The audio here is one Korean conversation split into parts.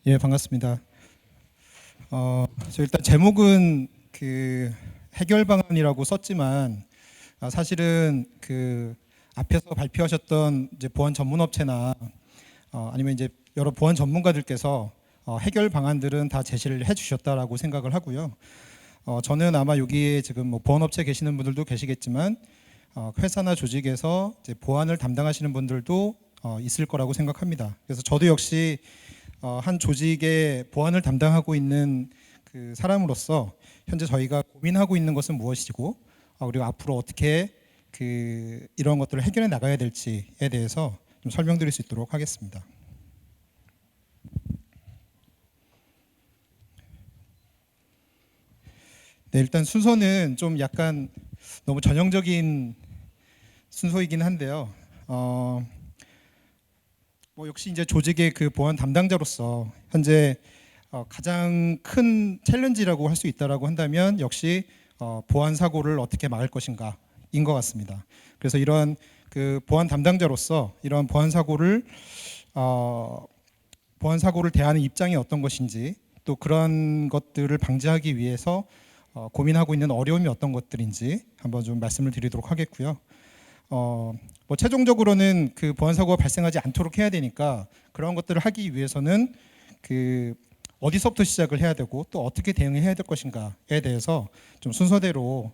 예, 반갑습니다. 저 일단 제목은 해결 방안이라고 썼지만 사실은 앞에서 발표하셨던 이제 보안 전문 업체나 아니면 이제 여러 보안 전문가들께서 해결 방안들은 다 제시를 해주셨다라고 생각을 하고요. 저는 아마 여기에 지금 뭐 보안 업체 계시는 분들도 계시겠지만 회사나 조직에서 이제 보안을 담당하시는 분들도 있을 거라고 생각합니다. 그래서 저도 역시 한 조직의 보안을 담당하고 있는 그 사람으로서 현재 저희가 고민하고 있는 것은 무엇이고 그리고 앞으로 어떻게 이런 것들을 해결해 나가야 될지에 대해서 좀 설명드릴 수 있도록 하겠습니다. 네, 일단 순서는 좀 약간 너무 전형적인 순서이긴 한데요. 뭐 역시 이제 조직의 그 보안 담당자로서 현재 가장 큰 챌린지라고 할 수 있다라고 한다면 역시 보안 사고를 어떻게 막을 것인가인 것 같습니다. 그래서 이런 그 보안 담당자로서 이런 보안 사고를 대하는 입장이 어떤 것인지 또 그런 것들을 방지하기 위해서 고민하고 있는 어려움이 어떤 것들인지 한번 좀 말씀을 드리도록 하겠고요. 뭐 최종적으로는 그 보안 사고가 발생하지 않도록 해야 되니까 그런 것들을 하기 위해서는 어디서부터 시작을 해야 되고 또 어떻게 대응해야 될 것인가에 대해서 좀 순서대로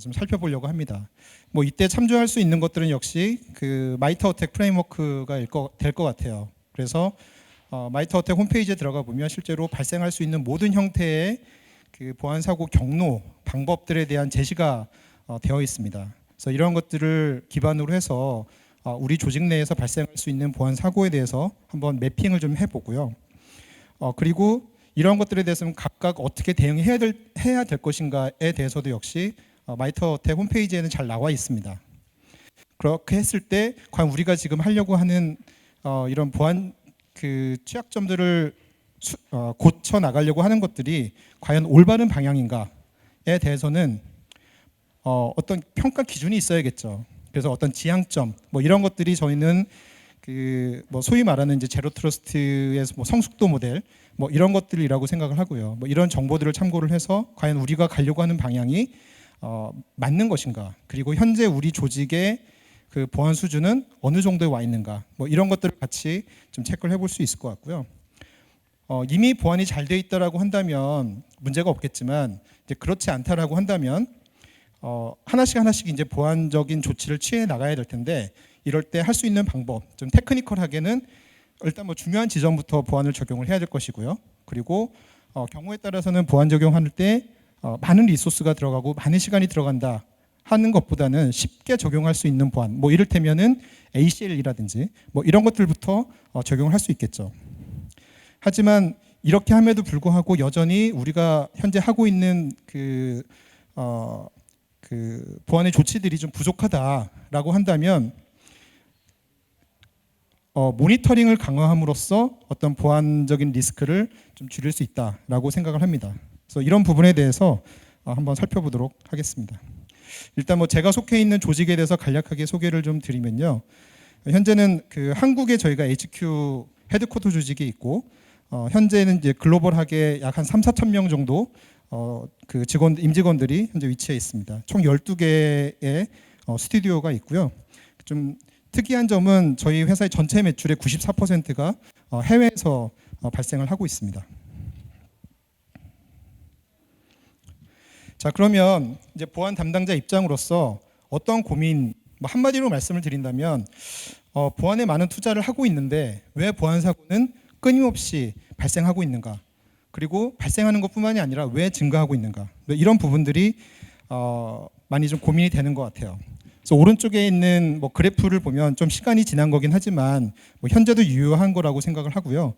좀 살펴보려고 합니다. 뭐 이때 참조할 수 있는 것들은 역시 그 마이터 어택 프레임워크가 될 것 같아요. 그래서 마이터 어택 홈페이지에 들어가 보면 실제로 발생할 수 있는 모든 형태의 그 보안 사고 경로 방법들에 대한 제시가 되어 있습니다. 그래서 이런 것들을 기반으로 해서 우리 조직 내에서 발생할 수 있는 보안 사고에 대해서 한번 매핑을 좀 해보고요. 그리고 이런 것들에 대해서는 각각 어떻게 대응해야 될 것인가에 대해서도 역시 마이터텍 홈페이지에는 잘 나와 있습니다. 그렇게 했을 때 과연 우리가 지금 하려고 하는 이런 보안 그 취약점들을 고쳐 나가려고 하는 것들이 과연 올바른 방향인가에 대해서는 어떤 평가 기준이 있어야겠죠. 그래서 어떤 지향점 뭐 이런 것들이 저희는 뭐 소위 말하는 이제 제로 트러스트의 뭐 성숙도 모델 뭐 이런 것들이라고 생각을 하고요. 뭐 이런 정보들을 참고를 해서 과연 우리가 가려고 하는 방향이 맞는 것인가, 그리고 현재 우리 조직의 그 보안 수준은 어느 정도에 와 있는가, 뭐 이런 것들을 같이 좀 체크를 해볼 수 있을 것 같고요. 이미 보안이 잘 돼 있다라고 한다면 문제가 없겠지만 이제 그렇지 않다라고 한다면 하나씩 이제 보안적인 조치를 취해 나가야 될 텐데 이럴 때 할 수 있는 방법, 좀 테크니컬하게는 일단 뭐 중요한 지점부터 보안을 적용을 해야 될 것이고요. 그리고 경우에 따라서는 보안 적용할 때 많은 리소스가 들어가고 많은 시간이 들어간다 하는 것보다는 쉽게 적용할 수 있는 보안, 뭐 이를테면은 ACL이라든지 뭐 이런 것들부터 적용을 할 수 있겠죠. 하지만 이렇게 함에도 불구하고 여전히 우리가 현재 하고 있는 그 보안의 조치들이 좀 부족하다라고 한다면 모니터링을 강화함으로써 어떤 보안적인 리스크를 좀 줄일 수 있다라고 생각을 합니다. 그래서 이런 부분에 대해서 한번 살펴보도록 하겠습니다. 일단 뭐 제가 속해 있는 조직에 대해서 간략하게 소개를 좀 드리면요. 현재는 그 한국에 저희가 HQ 헤드쿼터 조직이 있고 현재는 이제 글로벌하게 약 한 3, 4천 명 정도 그 임직원들이 현재 위치해 있습니다. 총 12개의 스튜디오가 있고요. 좀 특이한 점은 저희 회사의 전체 매출의 94%가 해외에서 발생을 하고 있습니다. 자, 그러면 이제 보안 담당자 입장으로서 어떤 고민, 뭐 한마디로 말씀을 드린다면 보안에 많은 투자를 하고 있는데 왜 보안 사고는 끊임없이 발생하고 있는가? 그리고 발생하는 것뿐만이 아니라 왜 증가하고 있는가? 이런 부분들이 많이 좀 고민이 되는 것 같아요. 그래서 오른쪽에 있는 뭐 그래프를 보면 좀 시간이 지난 거긴 하지만 뭐 현재도 유효한 거라고 생각을 하고요.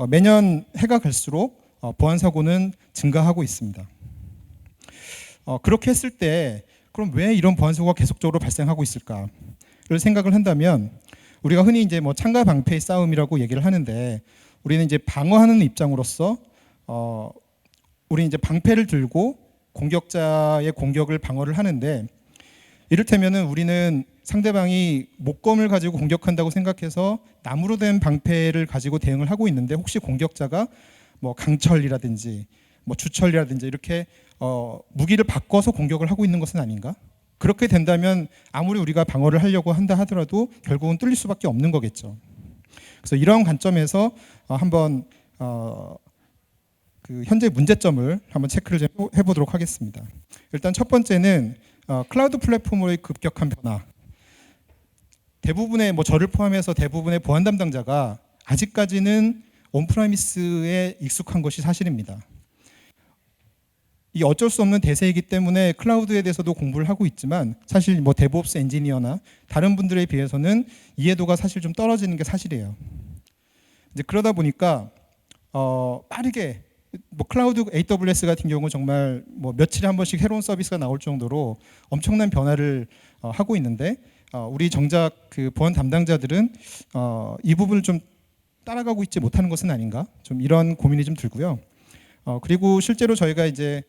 매년 해가 갈수록 보안 사고는 증가하고 있습니다. 그렇게 했을 때 그럼 왜 이런 보안 사고가 계속적으로 발생하고 있을까를 생각을 한다면 우리가 흔히 이제 뭐 창과 방패의 싸움이라고 얘기를 하는데 우리는 이제 방어하는 입장으로서 우리 이제 방패를 들고 공격자의 공격을 방어를 하는데 이를테면은 우리는 상대방이 목검을 가지고 공격한다고 생각해서 나무로 된 방패를 가지고 대응을 하고 있는데 혹시 공격자가 뭐 강철이라든지 뭐 주철이라든지 이렇게 무기를 바꿔서 공격을 하고 있는 것은 아닌가? 그렇게 된다면 아무리 우리가 방어를 하려고 한다 하더라도 결국은 뚫릴 수밖에 없는 거겠죠. 그래서 이런 관점에서 한번 그 현재 문제점을 한번 체크를 좀 해보도록 하겠습니다. 일단 첫 번째는 클라우드 플랫폼으로의 급격한 변화. 대부분의 저를 포함해서 대부분의 보안 담당자가 아직까지는 온프라미스에 익숙한 것이 사실입니다. 이 어쩔 수 없는 대세이기 때문에 클라우드에 대해서도 공부를 하고 있지만 사실 데브옵스 엔지니어나 다른 분들에 비해서는 이해도가 사실 좀 떨어지는 게 사실이에요. 이제 그러다 보니까 빠르게 클라우드 AWS 같은 경우 정말 며칠에 한 번씩 새로운 서비스가 나올 정도로 엄청난 변화를 하고 있는데 우리 정작 그 보안 담당자들은 이 부분을 좀 따라가고 있지 못하는 것은 아닌가? 좀 이런 고민이 좀 들고요. 그리고 실제로 저희가 이제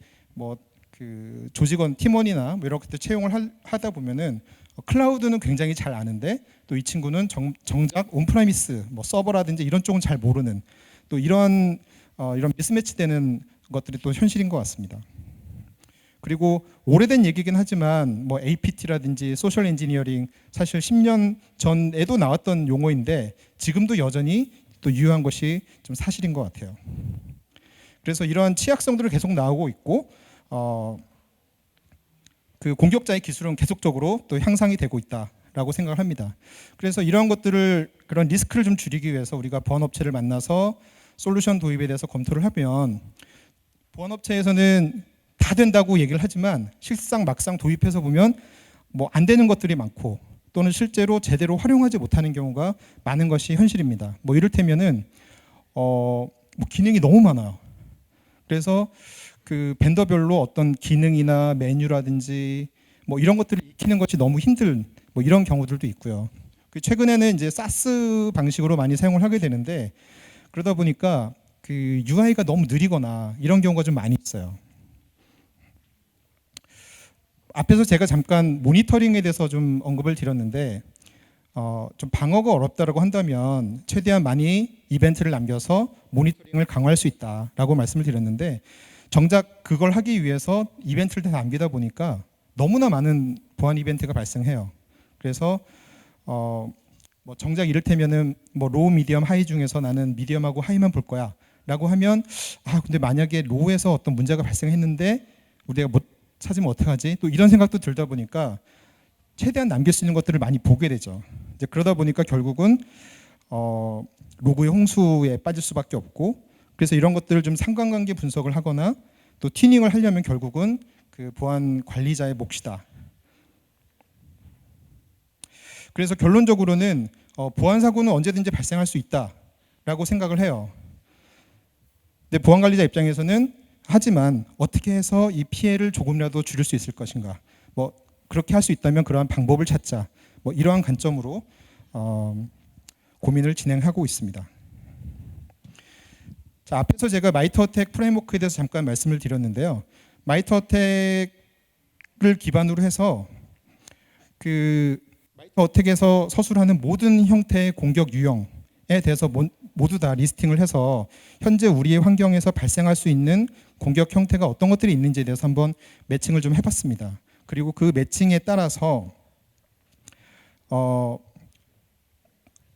그 조직원 팀원이나 이런 것들 채용을 하다 보면은 클라우드는 굉장히 잘 아는데 또 이 친구는 정작 온프라미스 서버라든지 이런 쪽은 잘 모르는 또 이런 미스매치되는 것들이 또 현실인 것 같습니다. 그리고 오래된 얘기긴 하지만 APT라든지 소셜 엔지니어링 사실 10년 전에도 나왔던 용어인데 지금도 여전히 또 유효한 것이 좀 사실인 것 같아요. 그래서 이러한 취약성들을 계속 나오고 있고 그 공격자의 기술은 계속적으로 또 향상이 되고 있다라고 생각을 합니다. 그래서 이러한 것들을 그런 리스크를 좀 줄이기 위해서 우리가 보안업체를 만나서 솔루션 도입에 대해서 검토를 하면 보안업체에서는 다 된다고 얘기를 하지만 실상 막상 도입해서 보면 안 되는 것들이 많고 또는 실제로 제대로 활용하지 못하는 경우가 많은 것이 현실입니다. 이를테면은 기능이 너무 많아요. 그래서 그 벤더별로 어떤 기능이나 메뉴라든지 이런 것들을 익히는 것이 너무 힘든 이런 경우들도 있고요. 최근에는 이제 사스 방식으로 많이 사용을 하게 되는데 그러다 보니까 그 UI가 너무 느리거나 이런 경우가 좀 많이 있어요. 앞에서 제가 잠깐 모니터링에 대해서 좀 언급을 드렸는데 좀 방어가 어렵다라고 한다면 최대한 많이 이벤트를 남겨서 모니터링을 강화할 수 있다라고 말씀을 드렸는데 정작 그걸 하기 위해서 이벤트를 다 남기다 보니까 너무나 많은 보안 이벤트가 발생해요. 그래서 정작 이를테면은 로우, 미디엄, 하이 중에서 나는 미디엄하고 하이만 볼 거야 라고 하면 근데 만약에 로우에서 어떤 문제가 발생했는데 우리가 못 찾으면 어떡하지? 또 이런 생각도 들다 보니까 최대한 남길 수 있는 것들을 많이 보게 되죠. 이제 그러다 보니까 결국은 로그의 홍수에 빠질 수밖에 없고 그래서 이런 것들을 좀 상관관계 분석을 하거나 또 튜닝을 하려면 결국은 그 보안 관리자의 몫이다. 그래서 결론적으로는 보안 사고는 언제든지 발생할 수 있다라고 생각을 해요. 근데 보안 관리자 입장에서는 하지만 어떻게 해서 이 피해를 조금이라도 줄일 수 있을 것인가? 그렇게 할 수 있다면 그러한 방법을 찾자. 이러한 관점으로 고민을 진행하고 있습니다. 자, 앞에서 제가 마이터어택 프레임워크에 대해서 잠깐 말씀을 드렸는데요. 마이터어택을 기반으로 해서 그 마이터어택에서 서술하는 모든 형태의 공격 유형에 대해서 모두 다 리스팅을 해서 현재 우리의 환경에서 발생할 수 있는 공격 형태가 어떤 것들이 있는지에 대해서 한번 매칭을 좀 해봤습니다. 그리고 그 매칭에 따라서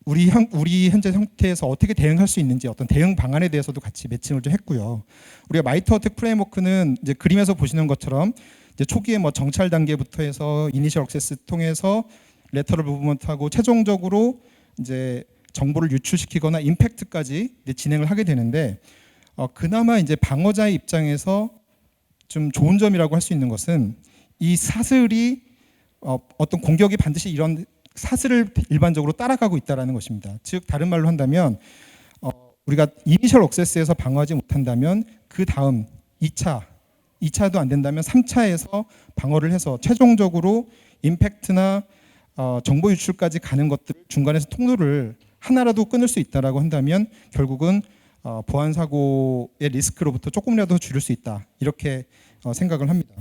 우리 현재 상태에서 어떻게 대응할 수 있는지 어떤 대응 방안에 대해서도 같이 매칭을 좀 했고요. 우리가 마이터어택 프레임워크는 이제 그림에서 보시는 것처럼 이제 초기에 정찰 단계부터 해서 이니셜 액세스 통해서 레터럴 무브먼트하고 최종적으로 이제 정보를 유출시키거나 임팩트까지 이제 진행을 하게 되는데 그나마 이제 방어자의 입장에서 좀 좋은 점이라고 할 수 있는 것은 이 사슬이 어떤 공격이 반드시 이런 사슬을 일반적으로 따라가고 있다는 것입니다. 즉 다른 말로 한다면 우리가 이니셜 액세스에서 방어하지 못한다면 그 다음 2차도 안 된다면 3차에서 방어를 해서 최종적으로 임팩트나 정보 유출까지 가는 것들 중간에서 통로를 하나라도 끊을 수 있다라고 한다면 결국은 보안 사고의 리스크로부터 조금이라도 줄일 수 있다 이렇게 생각을 합니다.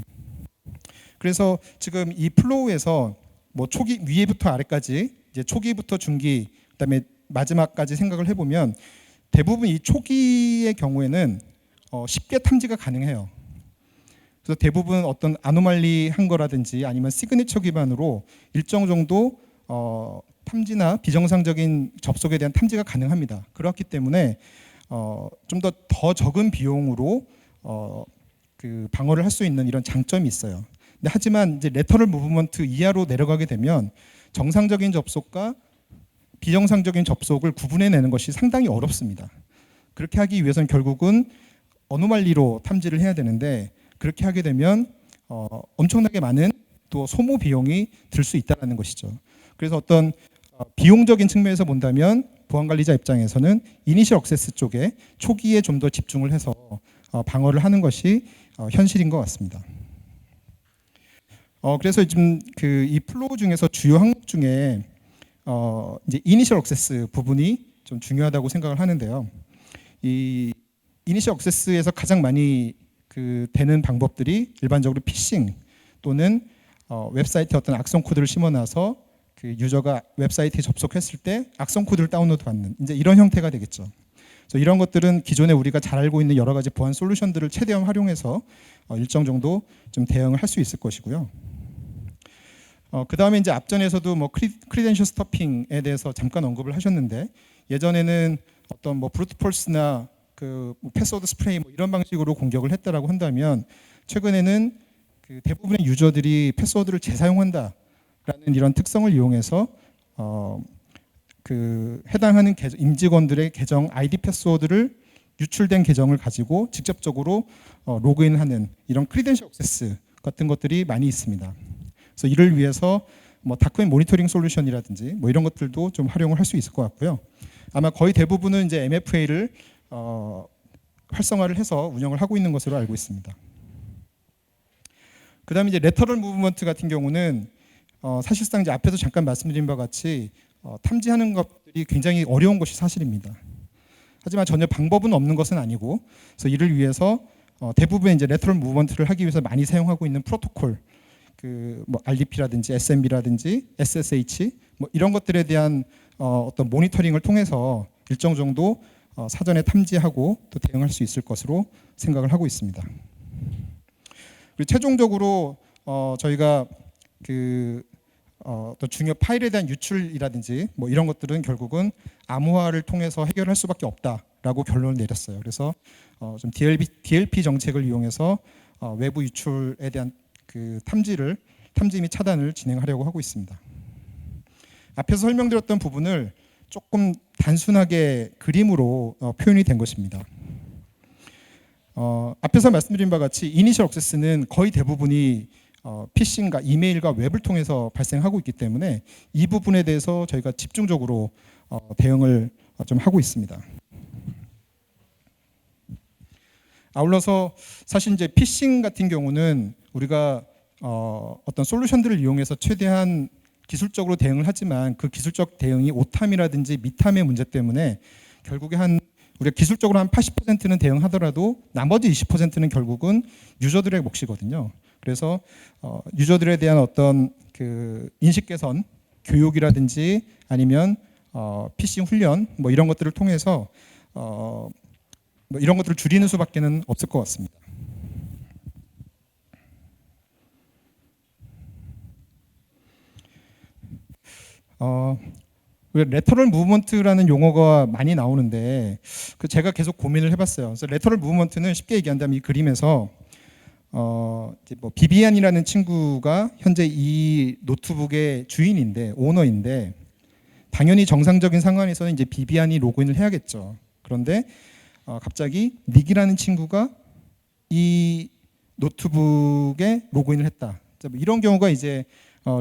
그래서 지금 이 플로우에서 뭐 초기 위에부터 아래까지 이제 초기부터 중기 그다음에 마지막까지 생각을 해보면 대부분 이 초기의 경우에는 쉽게 탐지가 가능해요. 그래서 대부분 어떤 아노말리한 거라든지 아니면 시그니처 기반으로 일정 정도 탐지나 비정상적인 접속에 대한 탐지가 가능합니다. 그렇기 때문에 좀 더 적은 비용으로 그 방어를 할 수 있는 이런 장점이 있어요. 근데 하지만 이제 레터럴 무브먼트 이하로 내려가게 되면 정상적인 접속과 비정상적인 접속을 구분해내는 것이 상당히 어렵습니다. 그렇게 하기 위해서는 결국은 어노말리로 탐지를 해야 되는데 그렇게 하게 되면 엄청나게 많은 또 소모 비용이 들 수 있다는 것이죠. 그래서 어떤 비용적인 측면에서 본다면 보안관리자 입장에서는 이니셜 액세스 쪽에 초기에 좀 더 집중을 해서 방어를 하는 것이 현실인 것 같습니다. 그래서 지금 그 이 플로우 중에서 주요 항목 중에 이제 이니셜 액세스 부분이 좀 중요하다고 생각을 하는데요. 이 이니셜 액세스에서 가장 많이 그 되는 방법들이 일반적으로 피싱 또는 웹사이트에 어떤 악성 코드를 심어놔서 그 유저가 웹사이트에 접속했을 때 악성 코드를 다운로드 받는 이제 이런 형태가 되겠죠. 그래서 이런 것들은 기존에 우리가 잘 알고 있는 여러 가지 보안 솔루션들을 최대한 활용해서 일정 정도 좀 대응을 할 수 있을 것이고요. 그 다음에 이제 앞전에서도 뭐 크리덴셜 스토핑에 대해서 잠깐 언급을 하셨는데 예전에는 어떤 뭐 브루트 폴스나 그 패스워드 스프레이 뭐 이런 방식으로 공격을 했다라고 한다면 최근에는 그 대부분의 유저들이 패스워드를 재사용한다라는 이런 특성을 이용해서 그 해당하는 임직원들의 계정 아이디 패스워드를 유출된 계정을 가지고 직접적으로 로그인하는 이런 크리덴셜 액세스 같은 것들이 많이 있습니다. 그래서 이를 위해서 뭐 다크웹 모니터링 솔루션이라든지 뭐 이런 것들도 좀 활용을 할 수 있을 것 같고요. 아마 거의 대부분은 이제 MFA를 활성화를 해서 운영을 하고 있는 것으로 알고 있습니다. 그다음에 이제 레터럴 무브먼트 같은 경우는 사실상 이제 앞에서 잠깐 말씀드린 바와 같이 탐지하는 것들이 굉장히 어려운 것이 사실입니다. 하지만 전혀 방법은 없는 것은 아니고, 그래서 이를 위해서 대부분 이제 레터럴 무브먼트를 하기 위해서 많이 사용하고 있는 프로토콜, 그 뭐 RDP라든지 SMB라든지 SSH 뭐 이런 것들에 대한 어떤 모니터링을 통해서 일정 정도 사전에 탐지하고 또 대응할 수 있을 것으로 생각을 하고 있습니다. 그리고 최종적으로 저희가 그 또 중요 파일에 대한 유출이라든지 뭐 이런 것들은 결국은 암호화를 통해서 해결할 수밖에 없다라고 결론을 내렸어요. 그래서 좀 DLP 정책을 이용해서 외부 유출에 대한 그 탐지 및 차단을 진행하려고 하고 있습니다. 앞에서 설명드렸던 부분을 조금 단순하게 그림으로 표현이 된 것입니다. 앞에서 말씀드린 바와 같이 이니셜 액세스는 거의 대부분이 피싱과 이메일과 웹을 통해서 발생하고 있기 때문에 이 부분에 대해서 저희가 집중적으로 대응을 좀 하고 있습니다. 아울러서 사실 이제 피싱 같은 경우는 우리가 어떤 솔루션들을 이용해서 최대한 기술적으로 대응을 하지만 그 기술적 대응이 오탐이라든지 미탐의 문제 때문에 결국에 우리가 기술적으로 한 80%는 대응하더라도 나머지 20%는 결국은 유저들의 몫이거든요. 그래서 유저들에 대한 어떤 그 인식 개선, 교육이라든지 아니면 피싱 훈련 뭐 이런 것들을 통해서 뭐 이런 것들을 줄이는 수밖에는 없을 것 같습니다. 레터럴 무브먼트라는 용어가 많이 나오는데 제가 계속 고민을 해봤어요. 그래서 레터럴 무브먼트는 쉽게 얘기한다면 이 그림에서 이제 뭐 비비안이라는 친구가 현재 이 노트북의 주인인데 오너인데 당연히 정상적인 상황에서는 이제 비비안이 로그인을 해야겠죠. 그런데 갑자기 닉이라는 친구가 이 노트북에 로그인을 했다. 이런 경우가 이제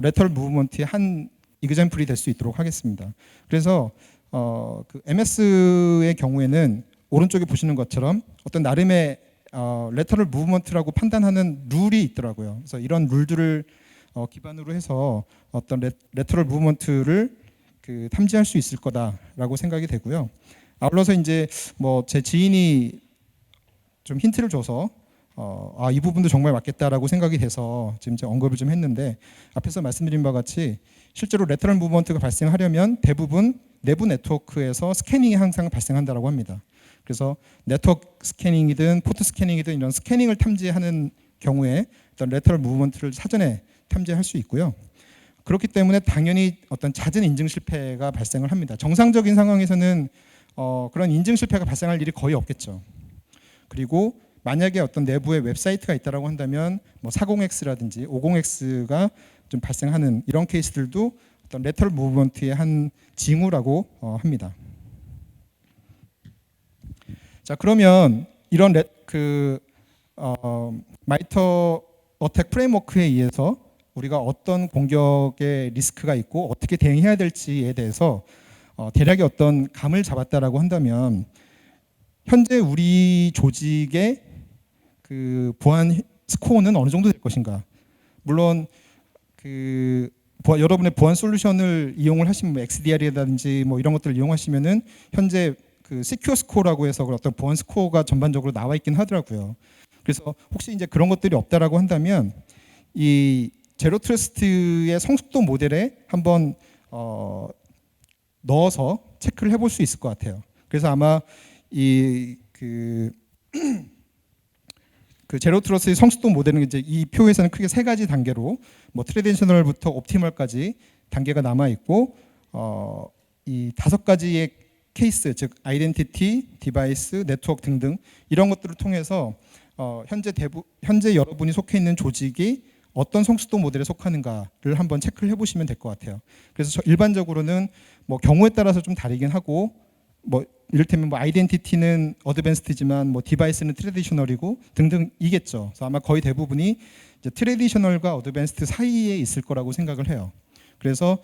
레터럴 무브먼트의 한 이그젬플이 될 수 있도록 하겠습니다. 그래서 그 MS의 경우에는 오른쪽에 보시는 것처럼 어떤 나름의 레터럴 무브먼트라고 판단하는 룰이 있더라고요. 그래서 이런 룰들을 기반으로 해서 어떤 레터럴 무브먼트를 그 탐지할 수 있을 거다라고 생각이 되고요. 아울러서 이제 뭐 제 지인이 좀 힌트를 줘서 이 부분도 정말 맞겠다라고 생각이 돼서 지금 제가 언급을 좀 했는데, 앞에서 말씀드린 바와 같이 실제로 레터럴 무브먼트가 발생하려면 대부분 내부 네트워크에서 스캐닝이 항상 발생한다라고 합니다. 그래서 네트워크 스캐닝이든 포트 스캐닝이든 이런 스캐닝을 탐지하는 경우에 어떤 레터럴 무브먼트를 사전에 탐지할 수 있고요. 그렇기 때문에 당연히 어떤 잦은 인증 실패가 발생을 합니다. 정상적인 상황에서는 그런 인증 실패가 발생할 일이 거의 없겠죠. 그리고 만약에 어떤 내부에 웹사이트가 있다라고 한다면 뭐 40X라든지 50X가 좀 발생하는 이런 케이스들도 어떤 레터럴 무브먼트의 한 징후라고 합니다. 자, 그러면 이런 마이터 어택 프레임워크에 의해서 우리가 어떤 공격의 리스크가 있고 어떻게 대응해야 될지에 대해서 대략의 어떤 감을 잡았다라고 한다면, 현재 우리 조직의 그 보안 스코어는 어느 정도 될 것인가? 물론 여러분의 보안 솔루션을 이용을 하시면 XDR이라든지 뭐 이런 것들을 이용하시면은 현재 그 시큐어 스코어라고 해서 어떤 보안 스코어가 전반적으로 나와 있긴 하더라고요. 그래서 혹시 이제 그런 것들이 없다라고 한다면 이 제로 트러스트의 성숙도 모델에 한번 넣어서 체크를 해볼 수 있을 것 같아요. 그래서 아마 그 제로 트러스트의 성숙도 모델은 이제 이 표에서는 크게 세 가지 단계로 뭐 트레디셔널부터 옵티멀까지 단계가 남아 있고, 이 5가지의 케이스, 즉 아이덴티티, 디바이스, 네트워크 등등 이런 것들을 통해서 현재 여러분이 속해 있는 조직이 어떤 성숙도 모델에 속하는가를 한번 체크를 해보시면 될 것 같아요. 그래서 일반적으로는 뭐 경우에 따라서 좀 다르긴 하고, 뭐 이를테면 뭐 아이덴티티는 어드밴스드지만 뭐 디바이스는 트레디셔널이고 등등이겠죠. 그래서 아마 거의 대부분이 이제 트레디셔널과 어드밴스드 사이에 있을 거라고 생각을 해요. 그래서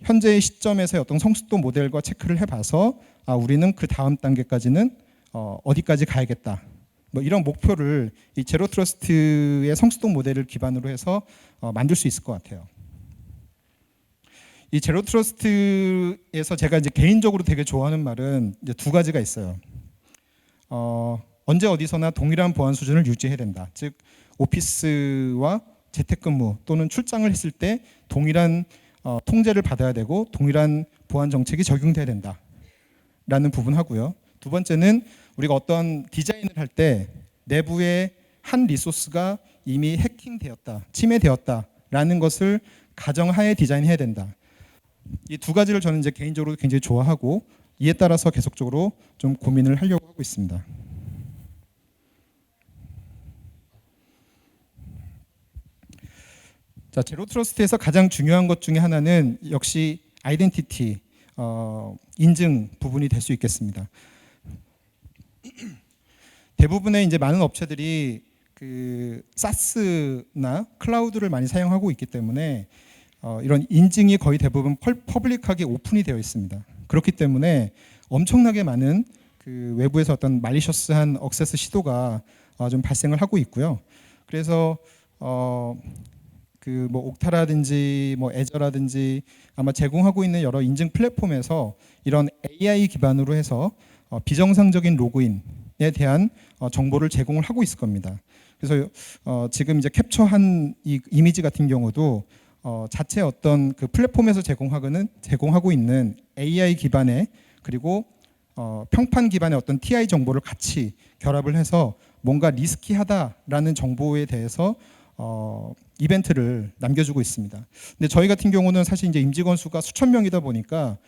현재의 시점에서의 어떤 성숙도 모델과 체크를 해봐서 우리는 그 다음 단계까지는 어디까지 가야겠다. 뭐 이런 목표를 이 제로 트러스트의 성숙도 모델을 기반으로 해서 만들 수 있을 것 같아요. 이 제로 트러스트에서 제가 이제 개인적으로 되게 좋아하는 말은 이제 2가지가 있어요. 언제 어디서나 동일한 보안 수준을 유지해야 된다. 즉 오피스와 재택근무 또는 출장을 했을 때 동일한 통제를 받아야 되고 동일한 보안 정책이 적용돼야 된다라는 부분 하고요. 2번째는 우리가 어떤 디자인을 할 때 내부의 한 리소스가 이미 해킹되었다, 침해되었다라는 것을 가정하에 디자인해야 된다. 이 2가지를 저는 이제 개인적으로 굉장히 좋아하고 이에 따라서 계속적으로 좀 고민을 하려고 하고 있습니다. 자, 제로 트러스트에서 가장 중요한 것 중에 하나는 역시 아이덴티티, 인증 부분이 될 수 있겠습니다. 대부분의 이제 많은 업체들이 그 사스나 클라우드를 많이 사용하고 있기 때문에 이런 인증이 거의 대부분 퍼블릭하게 오픈이 되어 있습니다. 그렇기 때문에 엄청나게 많은 그 외부에서 어떤 말리셔스한 억세스 시도가 좀 발생을 하고 있고요. 그래서 그 뭐 옥타라든지 뭐 애저라든지 아마 제공하고 있는 여러 인증 플랫폼에서 이런 AI 기반으로 해서 비정상적인 로그인에 대한 정보를 제공을 하고 있을 겁니다. 그래서 지금 이제 캡처한 이 이미지 같은 경우도 자체 어떤 그 플랫폼에서 제공하고 있는 AI 기반의 그리고 평판 기반의 어떤 TI 정보를 같이 결합을 해서 뭔가 리스키하다라는 정보에 대해서 이벤트를 남겨주고 있습니다. 근데 저희 같은 경우는 사실 이제 임직원 수가 수천 명이다 보니까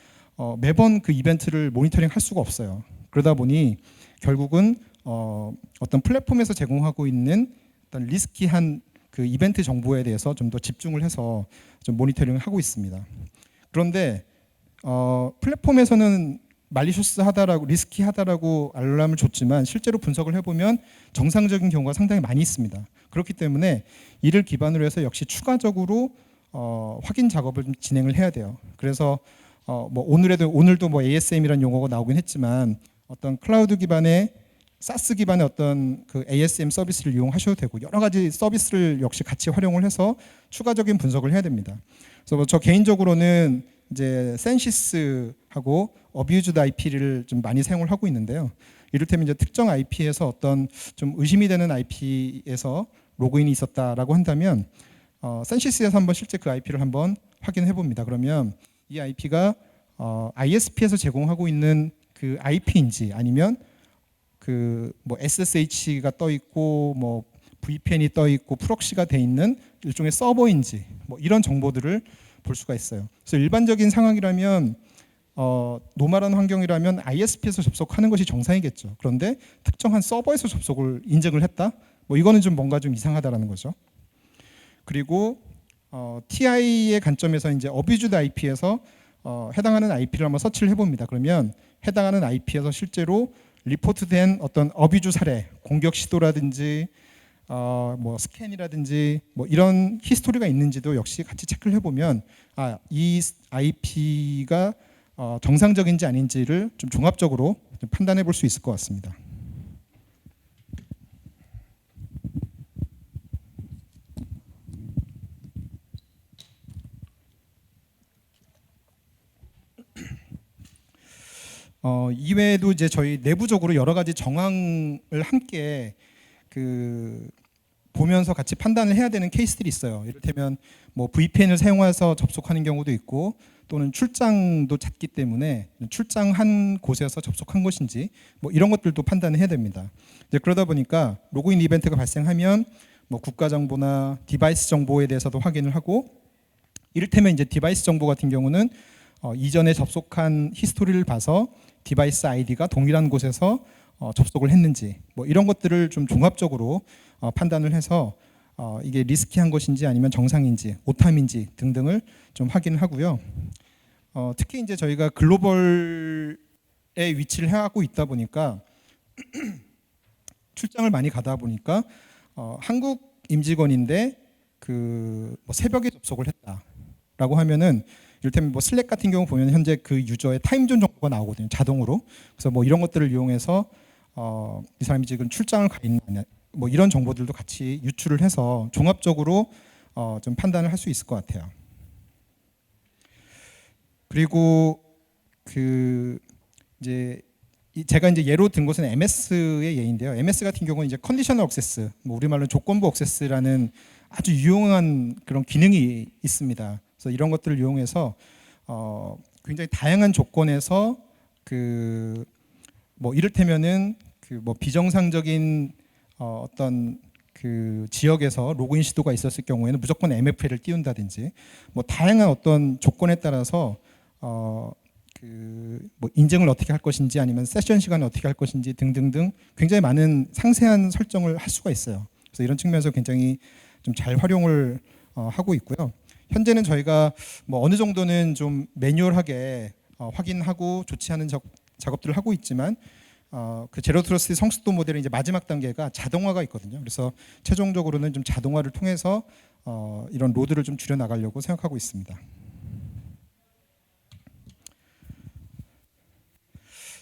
매번 그 이벤트를 모니터링 할 수가 없어요. 그러다 보니 결국은 어떤 플랫폼에서 제공하고 있는 어떤 리스키한 그 이벤트 정보에 대해서 좀 더 집중을 해서 좀 모니터링을 하고 있습니다. 그런데 플랫폼에서는 말리셔스하다라고 리스키하다라고 알람을 줬지만 실제로 분석을 해보면 정상적인 경우가 상당히 많이 있습니다. 그렇기 때문에 이를 기반으로 해서 역시 추가적으로 확인 작업을 좀 진행을 해야 돼요. 그래서 뭐 오늘도 뭐 ASM이라는 용어가 나오긴 했지만 어떤 클라우드 기반의 사스 기반의 어떤 그 ASM 서비스를 이용하셔도 되고 여러 가지 서비스를 역시 같이 활용을 해서 추가적인 분석을 해야 됩니다. 그래서 뭐저 개인적으로는 이제 센시스하고 어뷰즈드 IP를 좀 많이 사용을 하고 있는데요. 이를테면 이제 특정 IP에서 어떤 좀 의심이 되는 IP에서 로그인이 있었다라고 한다면 센시스에서 한번 실제 그 IP를 한번 확인해 봅니다. 그러면 이 IP가 ISP에서 제공하고 있는 그 IP인지 아니면 그 뭐 SSH가 떠 있고 뭐 VPN이 떠 있고 프록시가 돼 있는 일종의 서버인지 뭐 이런 정보들을 볼 수가 있어요. 그래서 일반적인 상황이라면 노멀한 환경이라면 ISP에서 접속하는 것이 정상이겠죠. 그런데 특정한 서버에서 접속을 인증을 했다? 뭐 이거는 좀 뭔가 좀 이상하다라는 거죠. 그리고 TI의 관점에서 이제 어뷰즈드 IP에서 해당하는 IP를 한번 서치를 해봅니다. 그러면 해당하는 IP에서 실제로 리포트된 어떤 어뷰즈 사례, 공격 시도라든지 뭐 스캔이라든지 뭐 이런 히스토리가 있는지도 역시 같이 체크를 해보면 이 IP가 정상적인지 아닌지를 좀 종합적으로 좀 판단해 볼 수 있을 것 같습니다. 이외에도 이제 저희 내부적으로 여러 가지 정황을 함께 그 보면서 같이 판단을 해야 되는 케이스들이 있어요. 이를테면 뭐 VPN을 사용해서 접속하는 경우도 있고 또는 출장도 잦기 때문에 출장한 곳에서 접속한 것인지 뭐 이런 것들도 판단을 해야 됩니다. 이제 그러다 보니까 로그인 이벤트가 발생하면 뭐 국가 정보나 디바이스 정보에 대해서도 확인을 하고 이를테면 이제 디바이스 정보 같은 경우는 이전에 접속한 히스토리를 봐서 디바이스 아이디가 동일한 곳에서 접속을 했는지 뭐 이런 것들을 좀 종합적으로 판단을 해서 이게 리스키한 것인지 아니면 정상인지 오탐인지 등등을 좀 확인을 하고요. 특히 이제 저희가 글로벌에 위치를 해하고 있다 보니까 출장을 많이 가다 보니까 한국 임직원인데 그 뭐 새벽에 접속을 했다라고 하면은 이를테면 뭐 슬랙 같은 경우 보면 현재 그 유저의 타임존 정보가 나오거든요, 자동으로. 그래서 뭐 이런 것들을 이용해서 이 사람이 지금 출장을 가 있느냐 뭐 이런 정보들도 같이 유출을 해서 종합적으로 좀 판단을 할 수 있을 것 같아요. 그리고 그 이제 제가 이제 예로 든 것은 MS의 예인데요. MS 같은 경우는 이제 컨디셔널 액세스, 뭐 우리말로 조건부 액세스라는 아주 유용한 그런 기능이 있습니다. 그래서 이런 것들을 이용해서 굉장히 다양한 조건에서 그 뭐 이를테면은 그 뭐 비정상적인 어떤 그 지역에서 로그인 시도가 있었을 경우에는 무조건 MFA를 띄운다든지 뭐 다양한 어떤 조건에 따라서 그 뭐 인증을 어떻게 할 것인지 아니면 세션 시간을 어떻게 할 것인지 등등등 굉장히 많은 상세한 설정을 할 수가 있어요. 그래서 이런 측면에서 굉장히 좀 잘 활용을 하고 있고요. 현재는 저희가 뭐 어느 정도는 좀 매뉴얼하게 확인하고 조치하는 작업들을 하고 있지만 그 제로 트러스트 성숙도 모델의 이제 마지막 단계가 자동화가 있거든요. 그래서 최종적으로는 좀 자동화를 통해서 이런 로드를 좀 줄여 나가려고 생각하고 있습니다.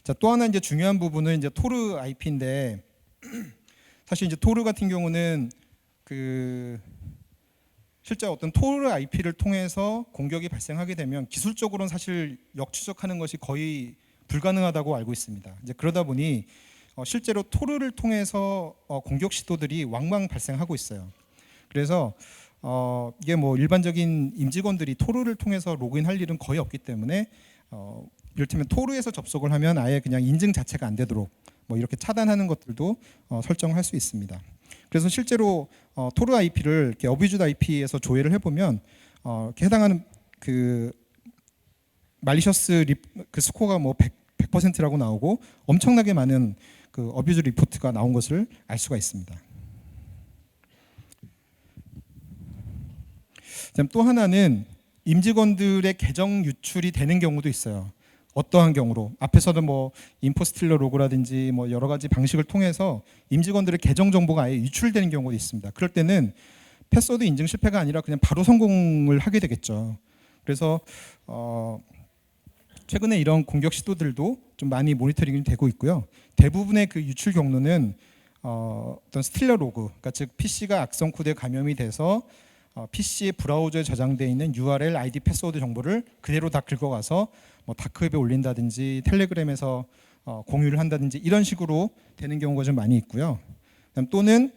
자, 또 하나 이제 중요한 부분은 이제 토르 IP인데 사실 이제 토르 같은 경우는 그 실제 어떤 토르 IP를 통해서 공격이 발생하게 되면 기술적으로는 사실 역추적하는 것이 거의 불가능하다고 알고 있습니다. 이제 그러다 보니 실제로 토르를 통해서 공격 시도들이 왕왕 발생하고 있어요. 그래서 이게 뭐 일반적인 임직원들이 토르를 통해서 로그인할 일은 거의 없기 때문에 이를테면 토르에서 접속을 하면 아예 그냥 인증 자체가 안 되도록 뭐 이렇게 차단하는 것들도 설정을 할 수 있습니다. 그래서 실제로 토르 IP를 이렇게 어뷰즈드 IP에서 조회를 해보면 이렇게 해당하는 그 말리셔스 그 스코어가 뭐 100%라고 나오고 엄청나게 많은 그 어뷰즈 리포트가 나온 것을 알 수가 있습니다. 또 하나는 임직원들의 계정 유출이 되는 경우도 있어요. 어떠한 경우로 앞에서도 뭐 인포스틸러 로그라든지 뭐 여러 가지 방식을 통해서 임직원들의 계정 정보가 아예 유출되는 경우도 있습니다. 그럴 때는 패스워드 인증 실패가 아니라 그냥 바로 성공을 하게 되겠죠. 그래서 최근에 이런 공격 시도들도 좀 많이 모니터링이 되고 있고요. 대부분의 그 유출 경로는 어떤 스틸러 로그, 그러니까 즉 PC가 악성 코드에 감염이 돼서 PC의 브라우저에 저장되어 있는 URL, ID, 패스워드 정보를 그대로 다 긁어가서 뭐 다크웹에 올린다든지 텔레그램에서 공유를 한다든지 이런 식으로 되는 경우가 좀 많이 있고요. 또는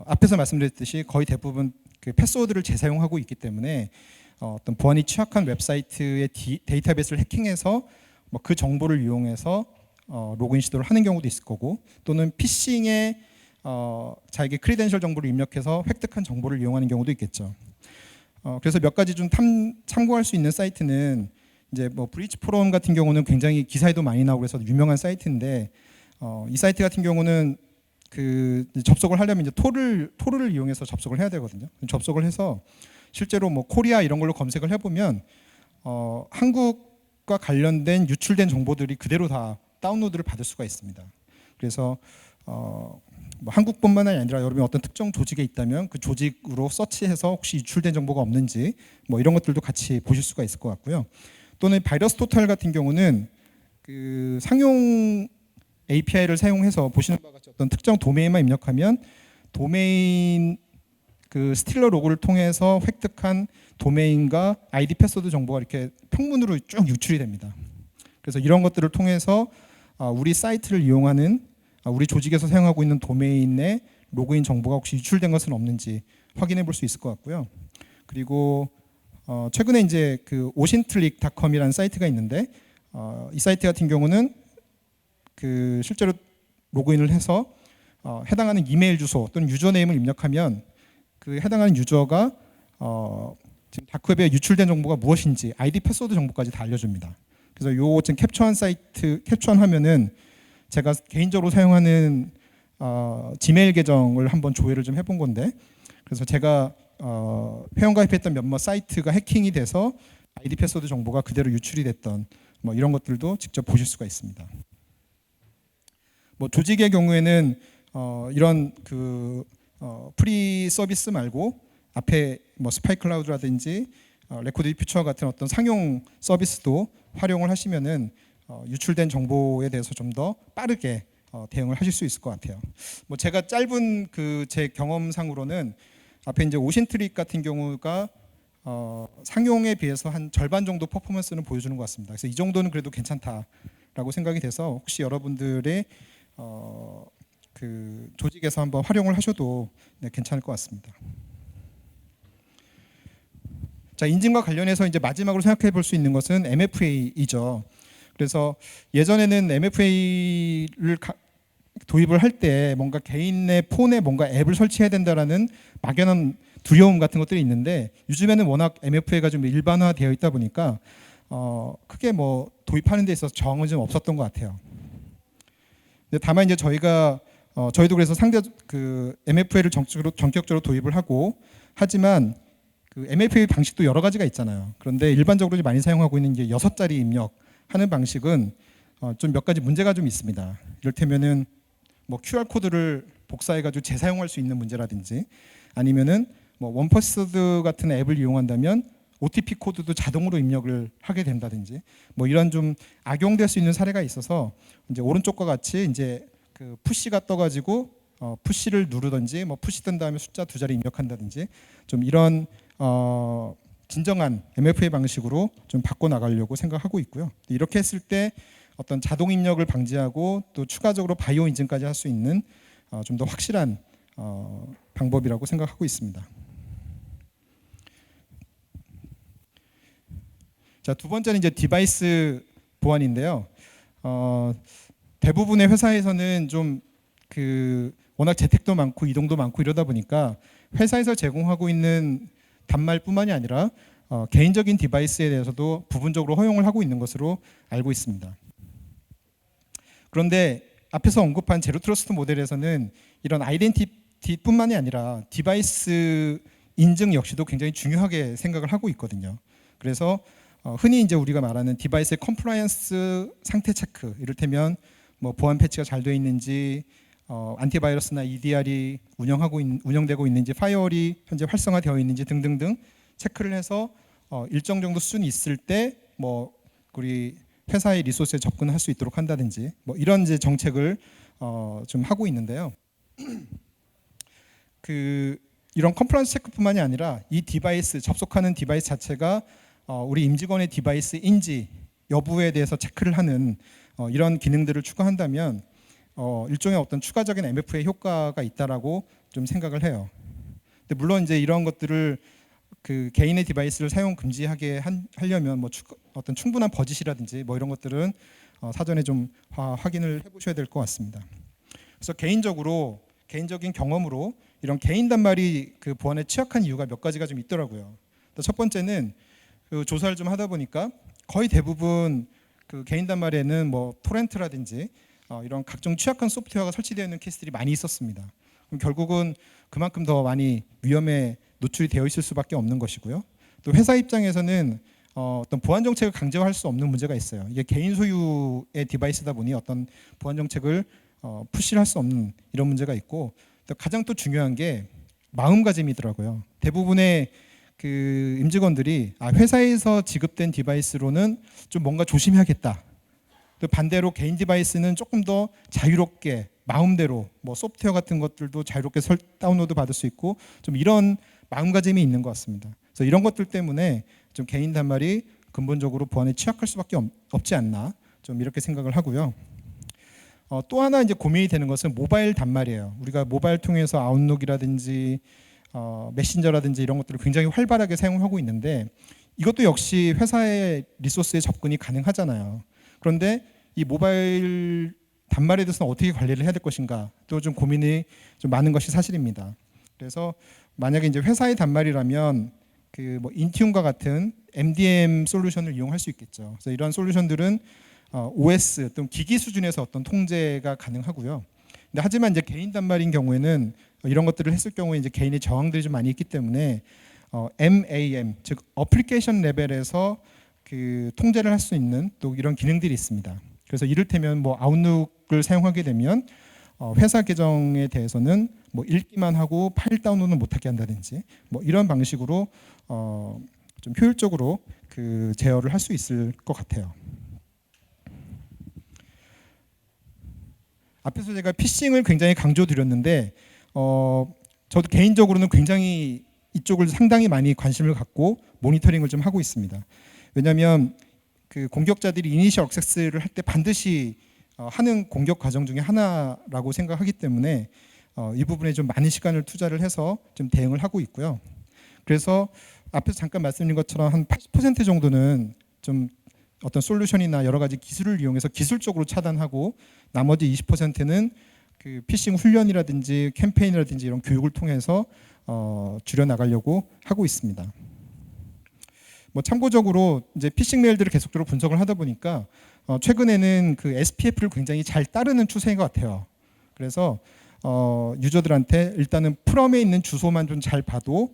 앞에서 말씀드렸듯이 거의 대부분 그 패스워드를 재사용하고 있기 때문에 어떤 보안이 취약한 웹사이트의 데이터베이스를 해킹해서 뭐 그 정보를 이용해서 로그인 시도를 하는 경우도 있을 거고, 또는 피싱에 자기의 크리덴셜 정보를 입력해서 획득한 정보를 이용하는 경우도 있겠죠. 그래서 몇 가지 좀 참고할 수 있는 사이트는 이제 뭐 브리치 포럼 같은 경우는 굉장히 기사에도 많이 나오고 그래서 유명한 사이트인데, 이 사이트 같은 경우는 그 접속을 하려면 이제 토를 이용해서 접속을 해야 되거든요. 접속을 해서 실제로 뭐 코리아 이런 걸로 검색을 해보면 한국과 관련된 유출된 정보들이 그대로 다 다운로드를 받을 수가 있습니다. 그래서 뭐 한국뿐만 아니라 여러분이 어떤 특정 조직에 있다면 그 조직으로 서치해서 혹시 유출된 정보가 없는지 뭐 이런 것들도 같이 보실 수가 있을 것 같고요. 또는 바이러스 토탈 같은 경우는 그 상용 API를 사용해서 보시는 바와 같이 어떤 특정 도메인만 입력하면 도메인 그 스틸러 로그를 통해서 획득한 도메인과 아이디 패스워드 정보가 이렇게 평문으로 쭉 유출이 됩니다. 그래서 이런 것들을 통해서 우리 사이트를 이용하는 우리 조직에서 사용하고 있는 도메인의 로그인 정보가 혹시 유출된 것은 없는지 확인해 볼 수 있을 것 같고요. 그리고 최근에 이제 그 오신트릭닷컴이라는 사이트가 있는데 이 사이트 같은 경우는 그 실제로 로그인을 해서 해당하는 이메일 주소 또는 유저네임을 입력하면 그 해당하는 유저가 지금 다크웹에 유출된 정보가 무엇인지 아이디 패스워드 정보까지 다 알려줍니다. 그래서 요 지금 캡처한 화면은 제가 개인적으로 사용하는 지메일 계정을 한번 조회를 좀 해본 건데, 그래서 제가 회원가입했던 몇몇 사이트가 해킹이 돼서 아이디 패스워드 정보가 그대로 유출이 됐던 뭐 이런 것들도 직접 보실 수가 있습니다. 뭐 조직의 경우에는 이런 그 프리 서비스 말고 앞에 뭐 스파이 클라우드라든지 레코드 퓨처 같은 어떤 상용 서비스도 활용을 하시면은 유출된 정보에 대해서 좀 더 빠르게 대응을 하실 수 있을 것 같아요. 뭐 제가 짧은 그 제 경험상으로는 앞에 이제 오신트릭 같은 경우가 상용에 비해서 한 절반 정도 퍼포먼스는 보여주는 것 같습니다. 그래서 이 정도는 그래도 괜찮다라고 생각이 돼서 혹시 여러분들의 그 조직에서 한번 활용을 하셔도 괜찮을 것 같습니다. 자, 인증과 관련해서 이제 마지막으로 생각해 볼 수 있는 것은 MFA이죠. 그래서 예전에는 MFA를 도입을 할 때 뭔가 개인의 폰에 뭔가 앱을 설치해야 된다라는 막연한 두려움 같은 것들이 있는데, 요즘에는 워낙 MFA가 좀 일반화되어 있다 보니까 크게 뭐 도입하는 데 있어서 저항은 좀 없었던 것 같아요. 근데 다만 이제 저희도 그래서 그 MFA를 전격적으로 도입을 하고, 하지만 그 MFA 방식도 여러 가지가 있잖아요. 그런데 일반적으로 많이 사용하고 있는 이제 6자리 입력하는 방식은 좀 몇 가지 문제가 좀 있습니다. 이를테면은 뭐 QR 코드를 복사해가지고 재사용할 수 있는 문제라든지, 아니면은 뭐 원패스워드 같은 앱을 이용한다면 OTP 코드도 자동으로 입력을 하게 된다든지, 뭐 이런 좀 악용될 수 있는 사례가 있어서 이제 오른쪽과 같이 이제 그 푸시가 떠가지고 푸시를 누르든지 뭐 푸시 뜬 다음에 숫자 2자리 입력한다든지 좀 이런 진정한 MFA 방식으로 좀 바꿔 나가려고 생각하고 있고요. 이렇게 했을 때 어떤 자동 입력을 방지하고 또 추가적으로 바이오 인증까지 할 수 있는 좀 더 확실한 방법이라고 생각하고 있습니다. 자, 두 번째는 이제 디바이스 보안인데요. 대부분의 회사에서는 좀 그 워낙 재택도 많고 이동도 많고 이러다 보니까 회사에서 제공하고 있는 단말뿐만이 아니라 개인적인 디바이스에 대해서도 부분적으로 허용을 하고 있는 것으로 알고 있습니다. 그런데 앞에서 언급한 제로 트러스트 모델에서는 이런 아이덴티티뿐만이 아니라 디바이스 인증 역시도 굉장히 중요하게 생각을 하고 있거든요. 그래서 흔히 이제 우리가 말하는 디바이스의 컴플라이언스 상태 체크, 이를테면 뭐 보안 패치가 잘 되어 있는지, 안티바이러스나 EDR이 운영되고 있는지, 파이어월이 현재 활성화되어 있는지 등등등 체크를 해서 일정 정도 수준이 있을 때 뭐 우리 회사의 리소스에 접근할 수 있도록 한다든지 뭐 이런 이제 정책을 좀 하고 있는데요. 이런 컴플라이언스 체크뿐만이 아니라 이 디바이스, 접속하는 디바이스 자체가 우리 임직원의 디바이스인지 여부에 대해서 체크를 하는 이런 기능들을 추가한다면 일종의 어떤 추가적인 MFA 효과가 있다라고 좀 생각을 해요. 근데 물론 이제 이런 것들을 그 개인의 디바이스를 사용 금지하게 하려면 뭐 어떤 충분한 버짓이라든지 뭐 이런 것들은 사전에 좀 확인을 해보셔야 될 것 같습니다. 그래서 개인적인 경험으로 이런 개인 단말이 그 보안에 취약한 이유가 몇 가지가 좀 있더라고요. 첫 번째는 그 조사를 좀 하다 보니까 거의 대부분 그 개인 단말에는 뭐 토렌트라든지 이런 각종 취약한 소프트웨어가 설치되어 있는 케이스들이 많이 있었습니다. 그럼 결국은 그만큼 더 많이 위험에 노출이 되어 있을 수밖에 없는 것이고요. 또 회사 입장에서는 어떤 보안 정책을 강제화할 수 없는 문제가 있어요. 이게 개인 소유의 디바이스다 보니 어떤 보안 정책을 푸시를 할 수 없는 이런 문제가 있고, 또 가장 또 중요한 게 마음가짐이더라고요. 대부분의 그 임직원들이 회사에서 지급된 디바이스로는 좀 뭔가 조심해야겠다. 또 반대로 개인 디바이스는 조금 더 자유롭게 마음대로 뭐 소프트웨어 같은 것들도 자유롭게 다운로드 받을 수 있고 좀 이런 마음가짐이 있는 것 같습니다. 그래서 이런 것들 때문에 좀 개인 단말이 근본적으로 보안에 취약할 수밖에 없지 않나 좀 이렇게 생각을 하고요. 또 하나 이제 고민이 되는 것은 모바일 단말이에요. 우리가 모바일 통해서 아웃룩이라든지 메신저라든지 이런 것들을 굉장히 활발하게 사용하고 있는데 이것도 역시 회사의 리소스에 접근이 가능하잖아요. 그런데 이 모바일 단말에 대해서는 어떻게 관리를 해야 될 것인가 또 좀 고민이 좀 많은 것이 사실입니다. 그래서 만약에 이제 회사의 단말이라면 그 뭐 인티움과 같은 MDM 솔루션을 이용할 수 있겠죠. 그래서 이런 솔루션들은 OS 또는 기기 수준에서 어떤 통제가 가능하고요. 근데 하지만 이제 개인 단말인 경우에는 이런 것들을 했을 경우에 이제 개인의 저항들이 좀 많이 있기 때문에 MAM 즉 어플리케이션 레벨에서 그 통제를 할 수 있는 또 이런 기능들이 있습니다. 그래서 이를테면 뭐 아웃룩을 사용하게 되면 회사 계정에 대해서는 뭐 읽기만 하고 파일 다운로드는 못하게 한다든지 뭐 이런 방식으로 좀 효율적으로 그 제어를 할 수 있을 것 같아요. 앞에서 제가 피싱을 굉장히 강조드렸는데 저도 개인적으로는 굉장히 이쪽을 상당히 많이 관심을 갖고 모니터링을 좀 하고 있습니다. 왜냐하면 그 공격자들이 이니셜 액세스를 할 때 반드시 하는 공격 과정 중에 하나라고 생각하기 때문에 이 부분에 좀 많은 시간을 투자를 해서 좀 대응을 하고 있고요. 그래서 앞에서 잠깐 말씀드린 것처럼 한 80% 정도는 좀 어떤 솔루션이나 여러 가지 기술을 이용해서 기술적으로 차단하고 나머지 20%는 그 피싱 훈련이라든지 캠페인이라든지 이런 교육을 통해서 줄여 나가려고 하고 있습니다. 뭐 참고적으로 이제 피싱 메일들을 계속적으로 분석을 하다 보니까 최근에는 그 SPF를 굉장히 잘 따르는 추세인 것 같아요. 그래서 유저들한테 일단은 프롬에 있는 주소만 좀 잘 봐도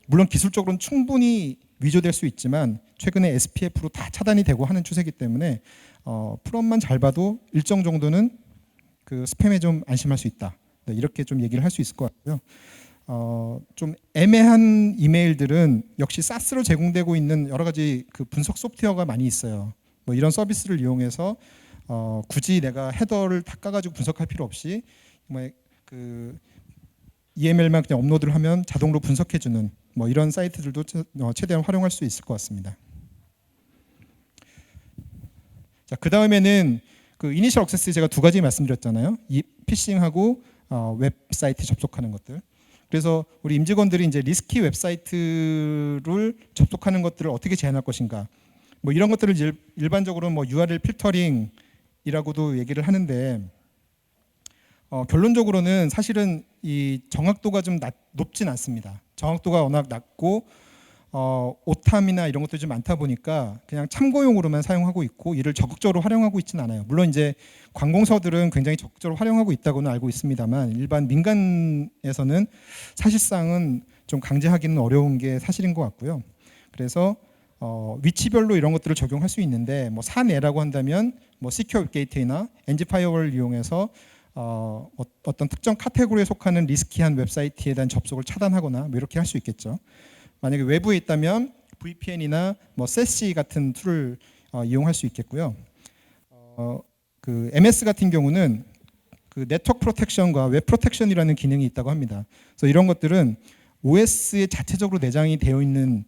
물론 기술적으로는 충분히 위조될 수 있지만 최근에 SPF로 다 차단이 되고 하는 추세이기 때문에 프롬만 잘 봐도 일정 정도는 그 스팸에 좀 안심할 수 있다. 네, 이렇게 좀 얘기를 할 수 있을 것 같고요. 좀 애매한 이메일들은 역시 SaaS로 제공되고 있는 여러 가지 그 분석 소프트웨어가 많이 있어요. 뭐 이런 서비스를 이용해서 굳이 내가 헤더를 닦아가지고 분석할 필요 없이 뭐 그 EML만 그냥 업로드를 하면 자동으로 분석해주는 뭐 이런 사이트들도 최대한 활용할 수 있을 것 같습니다. 자, 그 다음에는 그 이니셜 액세스 제가 두 가지 말씀드렸잖아요. 이 피싱하고 웹사이트 접속하는 것들. 그래서 우리 임직원들이 이제 리스키 웹사이트를 접속하는 것들을 어떻게 제한할 것인가. 뭐 이런 것들을 일반적으로 뭐 URL 필터링이라고도 얘기를 하는데 결론적으로는 사실은 이 정확도가 좀 높진 않습니다. 정확도가 워낙 낮고 오탐이나 이런 것들이 좀 많다 보니까 그냥 참고용으로만 사용하고 있고 이를 적극적으로 활용하고 있지는 않아요. 물론 이제 관공서들은 굉장히 적극적으로 활용하고 있다고는 알고 있습니다만 일반 민간에서는 사실상은 좀 강제하기는 어려운 게 사실인 것 같고요. 그래서 위치별로 이런 것들을 적용할 수 있는데 뭐 사내라고 한다면 뭐 시큐어 게이트웨이나 엔지 파이어월을 이용해서 어떤 특정 카테고리에 속하는 리스키한 웹사이트에 대한 접속을 차단하거나 뭐 이렇게 할 수 있겠죠. 만약에 외부에 있다면 VPN이나 뭐 세시 같은 툴을 이용할 수 있겠고요. 그 MS 같은 경우는 그 네트워크 프로텍션과 웹 프로텍션이라는 기능이 있다고 합니다. 그래서 이런 것들은 OS에 자체적으로 내장이 되어 있는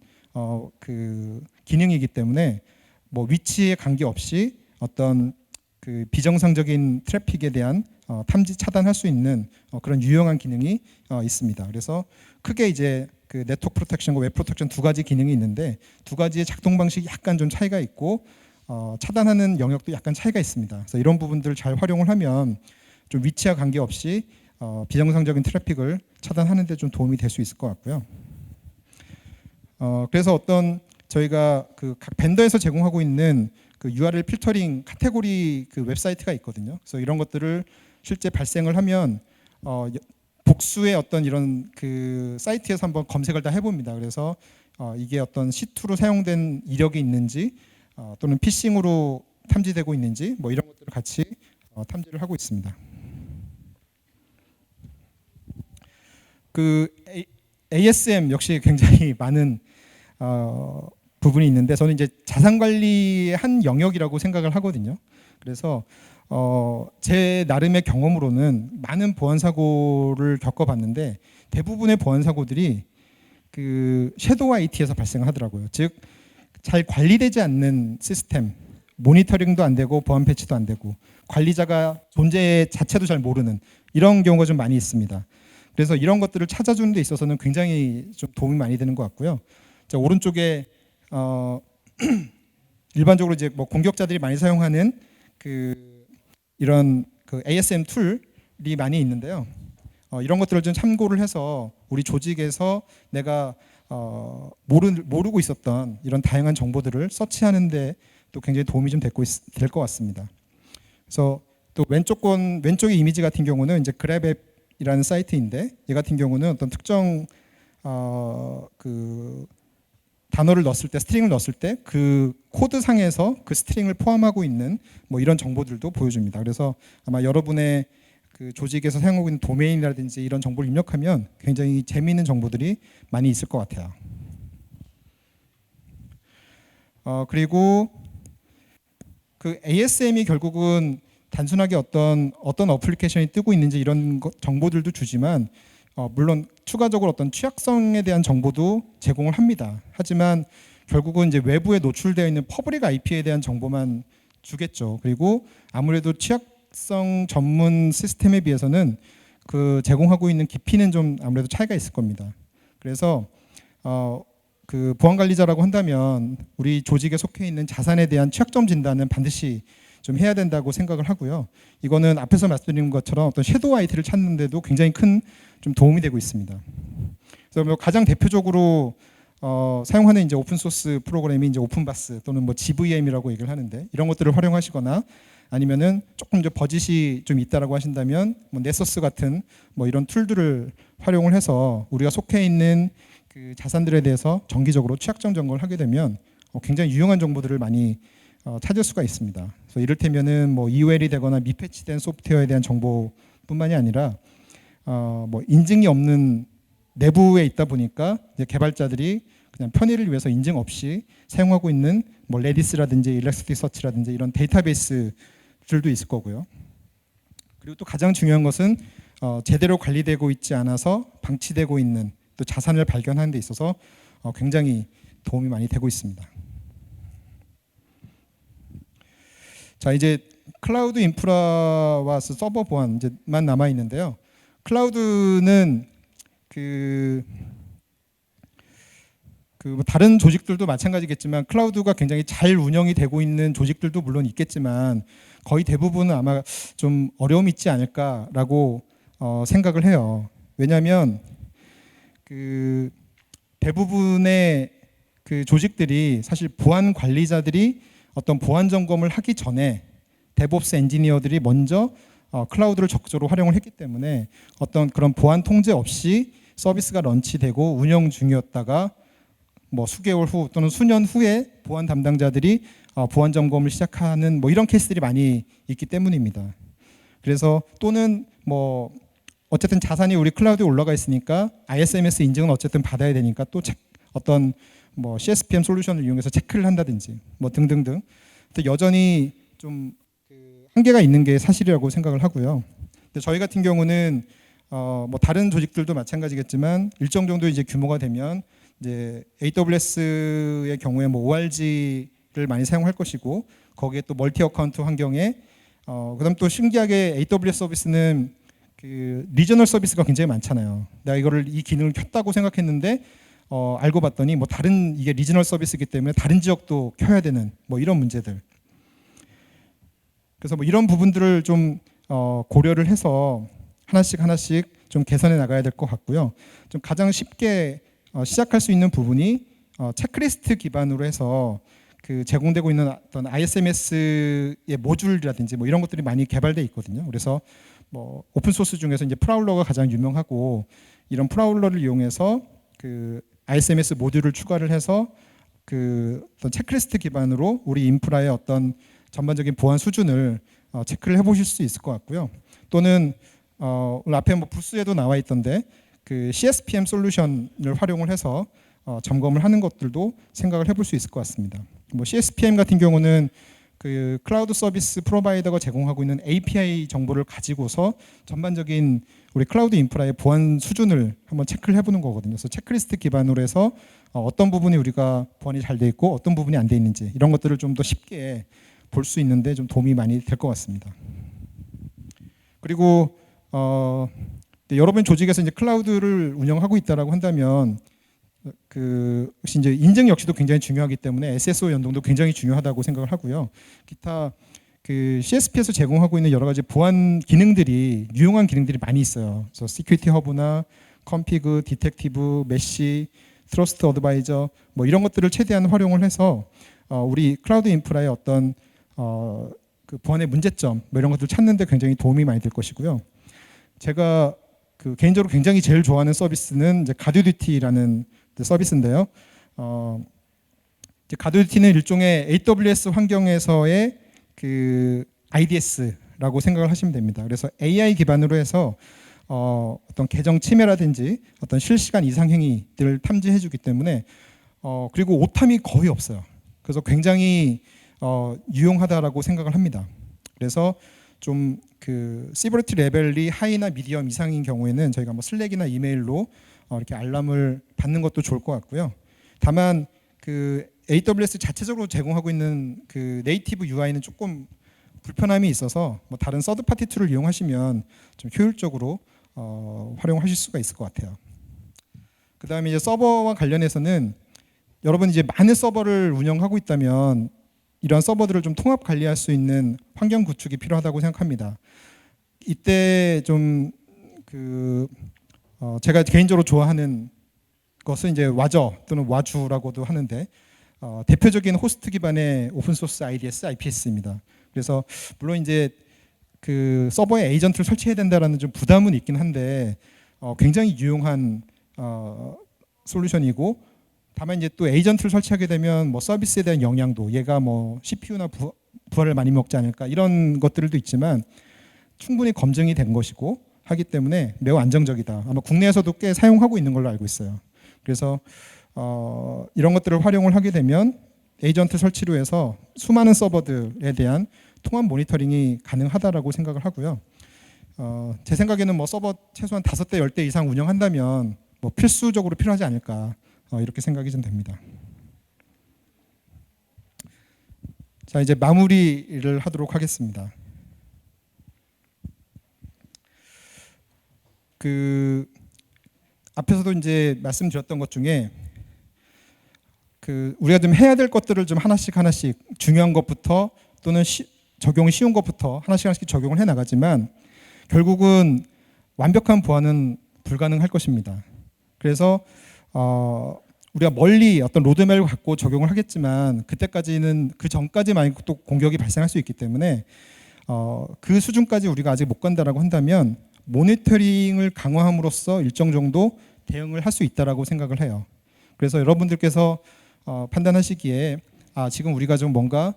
그 기능이기 때문에 뭐 위치에 관계없이 어떤 그 비정상적인 트래픽에 대한 탐지 차단할 수 있는 그런 유용한 기능이 있습니다. 그래서 크게 이제 그 네트워크 프로텍션과 웹 프로텍션 두 가지 기능이 있는데 두 가지의 작동 방식이 약간 좀 차이가 있고 차단하는 영역도 약간 차이가 있습니다. 그래서 이런 부분들을 잘 활용을 하면 좀 위치와 관계없이 비정상적인 트래픽을 차단하는 데 좀 도움이 될 수 있을 것 같고요. 그래서 어떤 저희가 그 각 벤더에서 제공하고 있는 그 URL 필터링 카테고리 그 웹사이트가 있거든요. 그래서 이런 것들을 실제 발생을 하면 복수의 어떤 이런 그 사이트에서 한번 검색을 다 해봅니다. 그래서 이게 어떤 C2로 사용된 이력이 있는지 또는 피싱으로 탐지되고 있는지 뭐 이런 것들을 같이 탐지를 하고 있습니다. 그 ASM 역시 굉장히 많은 부분이 있는데 저는 이제 자산 관리의 한 영역이라고 생각을 하거든요. 그래서 제 나름의 경험으로는 많은 보안 사고를 겪어봤는데 대부분의 보안 사고들이 그 섀도우 IT에서 발생하더라고요. 즉 잘 관리되지 않는 시스템, 모니터링도 안 되고 보안 패치도 안 되고 관리자가 존재 자체도 잘 모르는 이런 경우가 좀 많이 있습니다. 그래서 이런 것들을 찾아주는 데 있어서는 굉장히 좀 도움이 많이 되는 것 같고요. 자, 오른쪽에 일반적으로 이제 뭐 공격자들이 많이 사용하는 그 이런 그 ASM 툴이 많이 있는데요. 이런 것들을 좀 참고를 해서 우리 조직에서 내가 모르고 있었던 이런 다양한 정보들을 서치하는데 또 굉장히 도움이 좀 될 것 같습니다. 그래서 또 왼쪽의 이미지 같은 경우는 이제 그랩앱이라는 사이트인데 얘 같은 경우는 어떤 특정 그 단어를 넣었을 때 스트링을 넣었을 때 그 코드 상에서 그 스트링을 포함하고 있는 뭐 이런 정보들도 보여줍니다. 그래서 아마 여러분의 그 조직에서 사용하고 있는 도메인이라든지 이런 정보를 입력하면 굉장히 재미있는 정보들이 많이 있을 것 같아요. 그리고 그 ASM이 결국은 단순하게 어떤 어플리케이션이 뜨고 있는지 이런 정보들도 주지만 물론 추가적으로 어떤 취약성에 대한 정보도 제공을 합니다. 하지만 결국은 이제 외부에 노출되어 있는 퍼블릭 IP에 대한 정보만 주겠죠. 그리고 아무래도 취약성 전문 시스템에 비해서는 그 제공하고 있는 깊이는 좀 아무래도 차이가 있을 겁니다. 그래서 그 보안 관리자라고 한다면 우리 조직에 속해 있는 자산에 대한 취약점 진단은 반드시 좀 해야 된다고 생각을 하고요. 이거는 앞에서 말씀드린 것처럼 어떤 섀도우 IT를 찾는데도 굉장히 큰 좀 도움이 되고 있습니다. 그래서 뭐 가장 대표적으로 사용하는 이제 오픈 소스 프로그램이 이제 오픈바스 또는 뭐 GVM이라고 얘기를 하는데 이런 것들을 활용하시거나 아니면은 조금 이제 버짓이 좀 있다라고 하신다면 뭐 네서스 같은 뭐 이런 툴들을 활용을 해서 우리가 속해 있는 그 자산들에 대해서 정기적으로 취약점 점검을 하게 되면 굉장히 유용한 정보들을 많이 찾을 수가 있습니다. 그래서 이를테면은 뭐 EOL이 되거나 미패치된 소프트웨어에 대한 정보뿐만이 아니라 뭐 인증이 없는 내부에 있다 보니까 이제 개발자들이 그냥 편의를 위해서 인증 없이 사용하고 있는 뭐 레디스라든지 일렉스티서치라든지 이런 데이터베이스들도 있을 거고요. 그리고 또 가장 중요한 것은 제대로 관리되고 있지 않아서 방치되고 있는 또 자산을 발견하는 데 있어서 굉장히 도움이 많이 되고 있습니다. 자, 이제 클라우드 인프라와 서버 보안 이제만 남아 있는데요. 클라우드는 뭐 다른 조직들도 마찬가지겠지만 클라우드가 굉장히 잘 운영이 되고 있는 조직들도 물론 있겠지만 거의 대부분은 아마 좀 어려움이 있지 않을까라고 생각을 해요. 왜냐하면 그 대부분의 그 조직들이 사실 보안 관리자들이 어떤 보안 점검을 하기 전에 데브옵스 엔지니어들이 먼저 클라우드를 적극적으로 활용을 했기 때문에 어떤 그런 보안 통제 없이 서비스가 런치되고 운영 중이었다가 뭐 수개월 후 또는 수년 후에 보안 담당자들이 보안 점검을 시작하는 뭐 이런 케이스들이 많이 있기 때문입니다. 그래서 또는 뭐 어쨌든 자산이 우리 클라우드에 올라가 있으니까 ISMS 인증은 어쨌든 받아야 되니까 또 어떤 뭐 CSPM 솔루션을 이용해서 체크를 한다든지 뭐 등등등. 또 여전히 좀 한계가 있는 게 사실이라고 생각을 하고요. 근데 저희 같은 경우는 뭐 다른 조직들도 마찬가지겠지만 일정 정도 이제 규모가 되면 이제 AWS의 경우에 뭐 ORG를 많이 사용할 것이고 거기에 또 멀티 어카운트 환경에 그다음 또 신기하게 AWS 서비스는 그 리저널 서비스가 굉장히 많잖아요. 내가 이 기능을 켰다고 생각했는데 알고 봤더니 뭐 다른 이게 리저널 서비스이기 때문에 다른 지역도 켜야 되는 뭐 이런 문제들. 그래서 뭐 이런 부분들을 좀 고려를 해서 하나씩 좀 개선해 나가야 될 것 같고요. 좀 가장 쉽게 시작할 수 있는 부분이 체크리스트 기반으로 해서 그 제공되고 있는 어떤 ISMS의 모듈이라든지 뭐 이런 것들이 많이 개발돼 있거든요. 그래서 뭐 오픈 소스 중에서 이제 프라울러가 가장 유명하고 이런 프라울러를 이용해서 그 ISMS 모듈을 추가를 해서 그 어떤 체크리스트 기반으로 우리 인프라의 어떤 전반적인 보안 수준을 체크를 해보실 수 있을 것 같고요. 또는 오늘 앞에 뭐 부스에도 나와 있던데 그 CSPM 솔루션을 활용을 해서 점검을 하는 것들도 생각을 해볼 수 있을 것 같습니다. 뭐 CSPM 같은 경우는 그 클라우드 서비스 프로바이더가 제공하고 있는 API 정보를 가지고서 전반적인 우리 클라우드 인프라의 보안 수준을 한번 체크를 해보는 거거든요. 그래서 체크리스트 기반으로 해서 어떤 부분이 우리가 보안이 잘 돼 있고 어떤 부분이 안 돼 있는지 이런 것들을 좀 더 쉽게 볼 수 있는데 좀 도움이 많이 될 것 같습니다. 그리고 여러분 조직에서 이제 클라우드를 운영하고 있다라고 한다면 그 역시 이제 인증 역시도 굉장히 중요하기 때문에 SSO 연동도 굉장히 중요하다고 생각을 하고요. 기타 그 CSP에서 제공하고 있는 여러 가지 보안 기능들이 유용한 기능들이 많이 있어요. 그래서 시큐리티 허브나 컴피그, 디텍티브, 메시, 트러스트 어드바이저 뭐 이런 것들을 최대한 활용을 해서 우리 클라우드 인프라의 어떤 그 보안의 문제점 뭐 이런 것들 찾는데 굉장히 도움이 많이 될 것이고요. 제가 그 개인적으로 굉장히 제일 좋아하는 서비스는 이제 가드듀티라는 서비스인데요. 이제 가드듀티는 일종의 AWS 환경에서의 그 IDS라고 생각을 하시면 됩니다. 그래서 AI 기반으로 해서 어떤 계정 침해라든지 어떤 실시간 이상 행위들을 탐지해주기 때문에 그리고 오탐이 거의 없어요. 그래서 굉장히 유용하다라고 생각을 합니다. 그래서 좀 그 시버리티 레벨이 하이나 미디엄 이상인 경우에는 저희가 뭐 슬랙이나 이메일로 이렇게 알람을 받는 것도 좋을 것 같고요. 다만 그 AWS 자체적으로 제공하고 있는 그 네이티브 UI는 조금 불편함이 있어서 뭐 다른 서드 파티 툴을 이용하시면 좀 효율적으로 활용하실 수가 있을 것 같아요. 그다음에 이제 서버와 관련해서는 여러분 이제 많은 서버를 운영하고 있다면 이런 서버들을 좀 통합 관리할 수 있는 환경 구축이 필요하다고 생각합니다. 이때 좀 그 제가 개인적으로 좋아하는 것은 이제 와저 또는 와주라고도 하는데 대표적인 호스트 기반의 오픈 소스 IDS, IPS입니다. 그래서 물론 이제 그 서버에 에이전트를 설치해야 된다라는 좀 부담은 있긴 한데 굉장히 유용한 솔루션이고 다만 이제 또 에이전트를 설치하게 되면 뭐 서비스에 대한 영향도 얘가 뭐 CPU나 부하를 많이 먹지 않을까 이런 것들도 있지만 충분히 검증이 된 것이고 하기 때문에 매우 안정적이다. 아마 국내에서도 꽤 사용하고 있는 걸로 알고 있어요. 그래서 이런 것들을 활용을 하게 되면 에이전트 설치로 해서 수많은 서버들에 대한 통합 모니터링이 가능하다라고 생각을 하고요. 제 생각에는 뭐 서버 최소한 5대, 10대 이상 운영한다면 뭐 필수적으로 필요하지 않을까 이렇게 생각이 좀 됩니다. 자, 이제 마무리를 하도록 하겠습니다. 그 앞에서도 이제 말씀드렸던 것 중에 그 우리가 좀 해야 될 것들을 좀 하나씩 중요한 것부터 또는 적용이 쉬운 것부터 하나씩 적용을 해 나가지만 결국은 완벽한 보안은 불가능할 것입니다. 그래서 우리가 멀리 어떤 로드맵을 갖고 적용을 하겠지만 그때까지는 그 전까지만 또 공격이 발생할 수 있기 때문에 그 수준까지 우리가 아직 못 간다라고 한다면 모니터링을 강화함으로써 일정 정도 대응을 할 수 있다라고 생각을 해요. 그래서 여러분들께서 판단하시기에 지금 우리가 좀 뭔가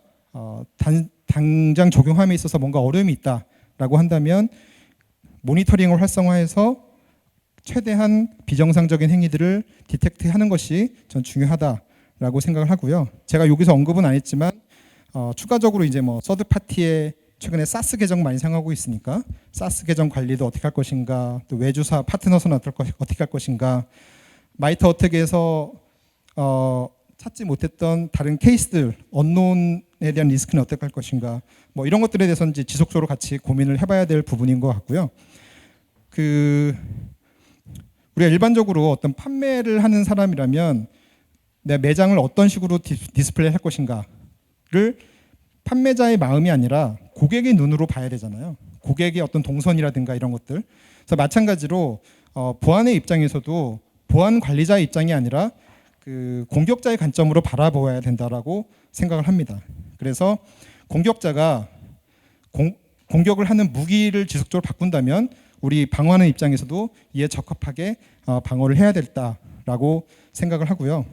당장 적용함에 있어서 뭔가 어려움이 있다라고 한다면 모니터링을 활성화해서 최대한 비정상적인 행위들을 디텍트하는 것이 전 중요하다라고 생각을 하고요. 제가 여기서 언급은 안 했지만 추가적으로 이제 뭐 서드 파티의 최근에 사스 계정 많이 사용하고 있으니까 사스 계정 관리도 어떻게 할 것인가, 또 외주사 파트너선 어떻게 할 것인가, 마이터 어택에서 찾지 못했던 다른 케이스들, 언노운 대한 리스크는 어떻게 할 것인가, 뭐 이런 것들에 대해서는 이제 지속적으로 같이 고민을 해봐야 될 부분인 것 같고요. 우리가 일반적으로 어떤 판매를 하는 사람이라면 내 매장을 어떤 식으로 디스플레이 할 것인가를 판매자의 마음이 아니라 고객의 눈으로 봐야 되잖아요. 고객의 어떤 동선이라든가 이런 것들. 그래서 마찬가지로 보안의 입장에서도 보안 관리자의 입장이 아니라 공격자의 관점으로 바라보아야 된다라고 생각을 합니다. 그래서 공격자가 공격을 하는 무기를 지속적으로 바꾼다면 우리 방어하는 입장에서도 이에 적합하게 방어를 해야 된다라고 생각을 하고요.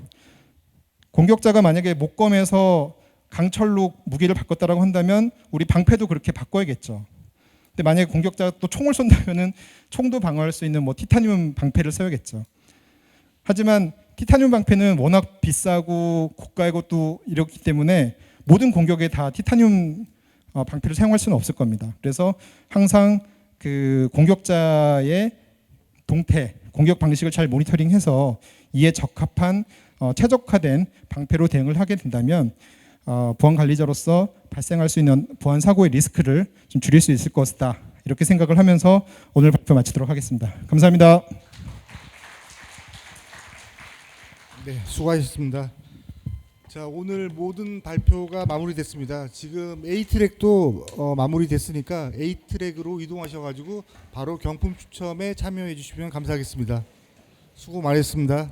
공격자가 만약에 목검에서 강철로 무기를 바꿨다라고 한다면 우리 방패도 그렇게 바꿔야겠죠. 근데 만약에 공격자가 또 총을 쏜다면은 총도 방어할 수 있는 뭐 티타늄 방패를 써야겠죠. 하지만 티타늄 방패는 워낙 비싸고 고가이고 또 이렇기 때문에 모든 공격에 다 티타늄 방패를 사용할 수는 없을 겁니다. 그래서 항상 공격자의 동태, 공격 방식을 잘 모니터링해서 이에 적합한 최적화된 방패로 대응을 하게 된다면 보안 관리자로서 발생할 수 있는 보안 사고의 리스크를 좀 줄일 수 있을 것이다. 이렇게 생각을 하면서 오늘 발표 마치도록 하겠습니다. 감사합니다. 네, 수고하셨습니다. 자, 오늘 모든 발표가 마무리됐습니다. 지금 A트랙도 마무리됐으니까 A트랙으로 이동하셔가지고 바로 경품 추첨에 참여해 주시면 감사하겠습니다. 수고 많으셨습니다.